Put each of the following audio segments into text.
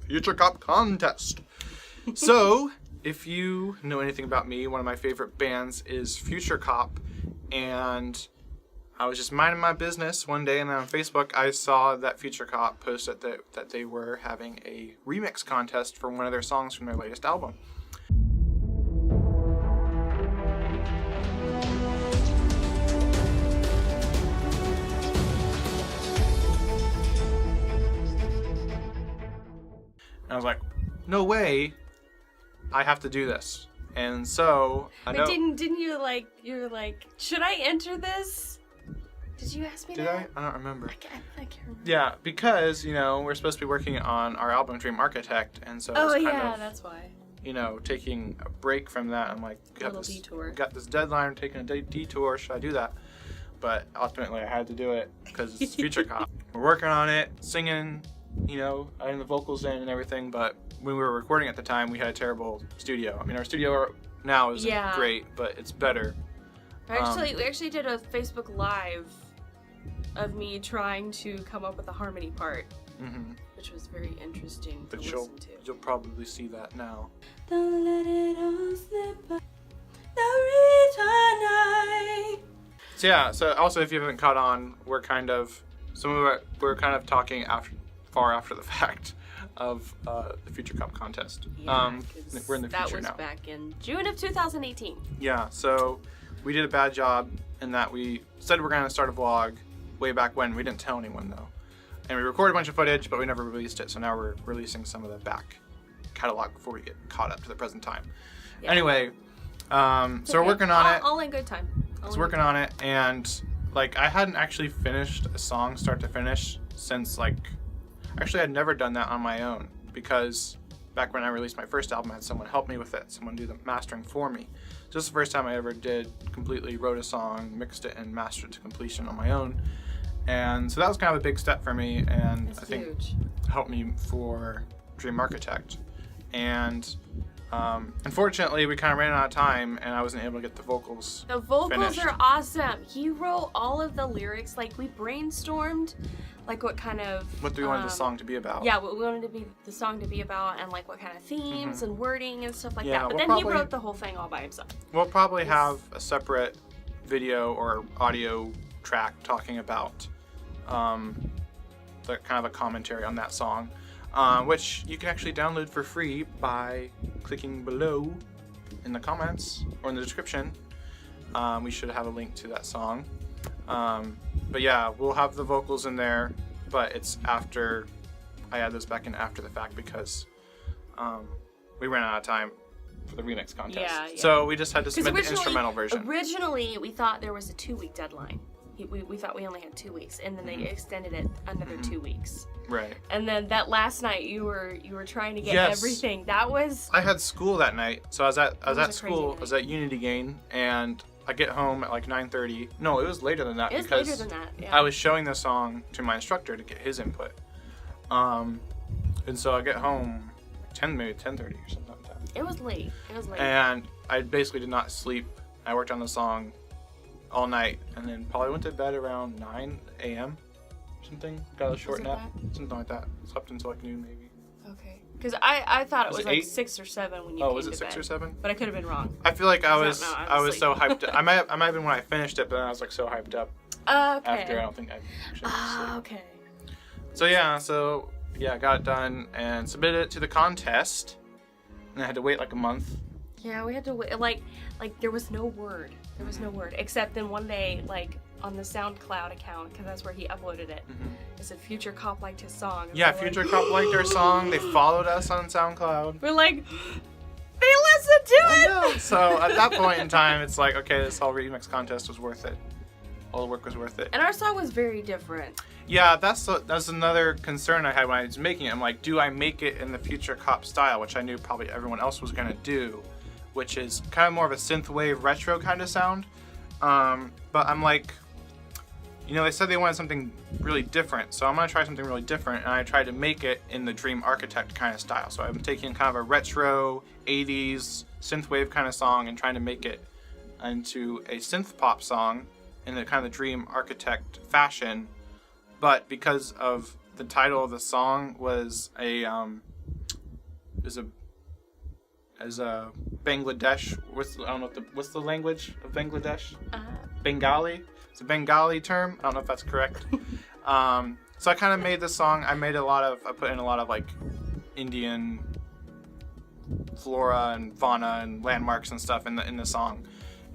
Futurecop contest. So, if you know anything about me, one of my favorite bands is Futurecop, and I was just minding my business one day, and on Facebook I saw that Futurecop posted that they were having a remix contest for one of their songs from their latest album. And I was like, no way, I have to do this. And so But didn't you like, you're like, should I enter this? Did you ask me Did that? I don't remember. I can't remember. Yeah, because, we're supposed to be working on our album Dream Architect, and so Oh, it's yeah, that's why. Taking a break from that. I'm like, Detour. Got this deadline, I'm taking a detour, should I do that? But ultimately I had to do it because it's Futurecop. We're working on it, singing, adding the vocals in and everything, but when we were recording at the time, we had a terrible studio. I mean, our studio now is great, but it's better. We actually did a Facebook Live of me trying to come up with a harmony part, which was very interesting to listen to. You'll probably see that now. Don't let it all slip by. The return. So yeah. So also, if you haven't caught on, we're kind of talking far after the fact of the Futurecop contest. Yeah, we're in the future now. That was back in June of 2018. Yeah. So we did a bad job in that we said we're going to start a vlog way back when. We didn't tell anyone though, and we recorded a bunch of footage, but we never released it. So now we're releasing some of the back catalog before we get caught up to the present time. Yeah. Anyway, so we're working on it. All in good time. I was working on it, and I hadn't actually finished a song start to finish since actually I'd never done that on my own, because back when I released my first album, I had someone help me with it, someone do the mastering for me. So this is the first time I ever completely wrote a song, mixed it, and mastered it to completion on my own. And so that was kind of a big step for me, and I think helped me for Dream Architect. And unfortunately, we kind of ran out of time, and I wasn't able to get the vocals The vocals finished. are awesome. He wrote all of the lyrics. We brainstormed, what kind of... What do we want the song to be about? Yeah, what we wanted the song to be about, and what kind of themes and wording and stuff like that. But then he wrote the whole thing all by himself. We'll probably have a separate video or audio track talking about the kind of a commentary on that song, which you can actually download for free by clicking below in the comments or in the description. We should have a link to that song. But yeah, we'll have the vocals in there, but it's after I add those back in after the fact because we ran out of time for the remix contest. Yeah. So we just had to submit the instrumental version. Originally, we thought there was a 2-week deadline. We thought we only had 2 weeks, and then they extended it another 2 weeks. Right. And then that last night, you were trying to get everything. That was... I had school that night, so I was at school. I was at Unity Gain, and I get home at 9:30. No, it was later than that. It was later than that, yeah. I was showing the song to my instructor to get his input. And so I get home maybe 10:30 or something like that. It was late. And I basically did not sleep. I worked on the song all night, and then probably went to bed around 9 a.m. something. Got a short nap, something like that. Slept until noon maybe. Okay. Because I thought it was 8? 6 or 7 when you came to bed. Oh, was it 6 or 7? But I could have been wrong. I feel like I was so hyped up. I might have been when I finished it, but then I was so hyped up. Okay. After, I don't think I actually sleep. Okay. So yeah, got it done and submitted it to the contest. And I had to wait a month. Yeah, we had to wait. There was no word. There was no word. Except then one day, on the SoundCloud account, because that's where he uploaded it, it said Futurecop liked his song. Yeah, Futurecop liked our song. They followed us on SoundCloud. We're like, they listened to it! I know. So at that point in time, it's okay, this whole remix contest was worth it. All the work was worth it. And our song was very different. Yeah, that's another concern I had when I was making it. I'm like, do I make it in the Futurecop style, which I knew probably everyone else was going to do, which is kind of more of a synthwave retro kind of sound. But I'm like, they said they wanted something really different, so I'm going to try something really different, and I tried to make it in the Dream Architect kind of style. So I'm taking kind of a retro 80s synthwave kind of song and trying to make it into a synth pop song in the kind of the Dream Architect fashion. But because of the title of the song was a Bangladesh. I don't know what's the language of Bangladesh. Bengali. It's a Bengali term. I don't know if that's correct. So I kind of made this song. I put in a lot of like Indian flora and fauna and landmarks and stuff in the song,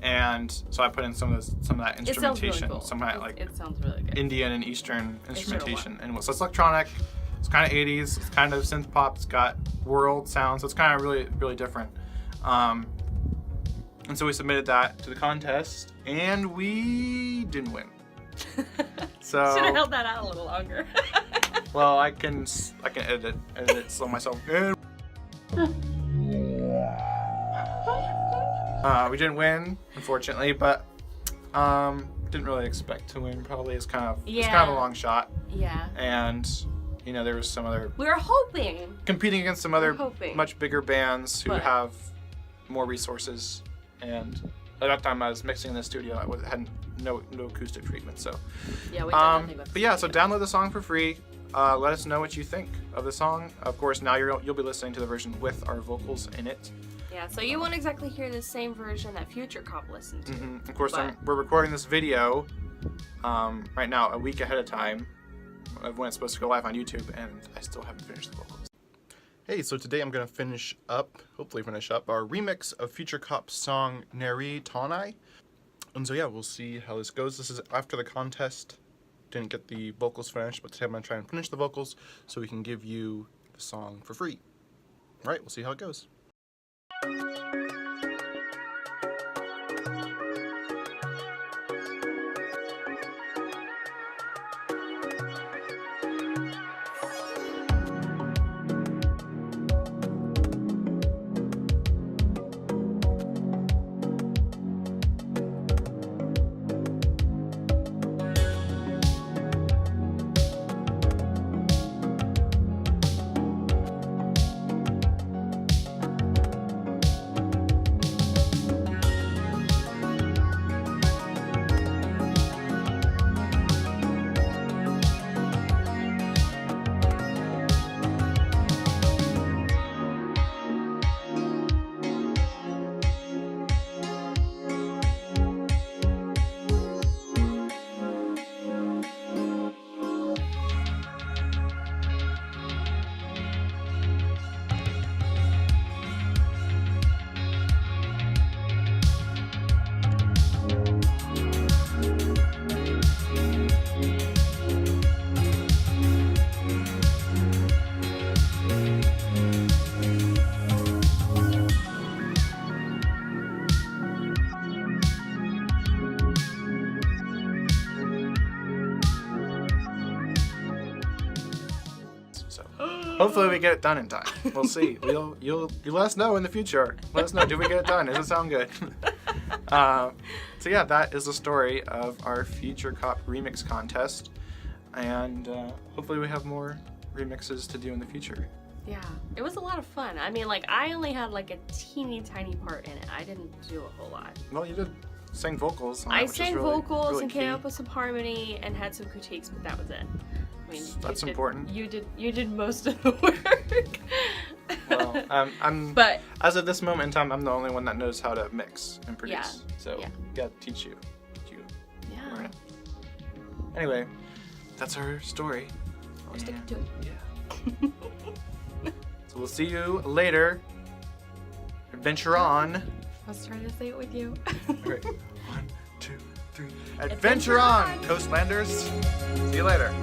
and so I put in some of that instrumentation, really cool. It sounds really good. Indian and Eastern instrumentation, and so it's electronic. It's kind of 80s. It's kind of synth pop. It's got world sounds. So it's kind of really, really different. And so we submitted that to the contest, and we didn't win. So should have held that out a little longer. Well, I can edit it, slow myself. We didn't win, unfortunately, but didn't really expect to win. Probably it's kind of a long shot. Yeah. And there was some other. We were hoping. Competing against some other much bigger bands who have more resources, and at that time I was mixing in the studio. I had no acoustic treatment, so. Yeah, we did nothing but. But yeah, so download the song for free. Let us know what you think of the song. Of course, now you'll be listening to the version with our vocals in it. Yeah, so you won't exactly hear the same version that Futurecop listened to. Of course, we're recording this video right now a week ahead of time of when it's supposed to go live on YouTube, and I still haven't finished the vocals. Hey, so today I'm going to hopefully finish up our remix of Futurecop's song Nariyeh Thanei. And so yeah, we'll see how this goes. This is after the contest. Didn't get the vocals finished, but today I'm going to try and finish the vocals so we can give you the song for free. All right, we'll see how it goes. Hopefully we get it done in time. We'll see. You'll let us know in the future. Let us know. Did we get it done? Does it sound good? So yeah, that is the story of our Futurecop remix contest, and hopefully we have more remixes to do in the future. Yeah, it was a lot of fun. I mean, like, I only had like a teeny tiny part in it. I didn't do a whole lot. Well, you did sing vocals. I sang vocals and came up with some harmony and had some critiques, but that was it. I mean, that's important. You did most of the work. Well, but as of this moment in time, I'm the only one that knows how to mix and produce. Yeah. So gotta teach you. Yeah. Learn it. Anyway, that's our story. We're sticking to it. Yeah. So we'll see you later. Adventure on. I was trying to say it with you. Okay. 1, 2, 3. Adventure on, Coastlanders. See you later.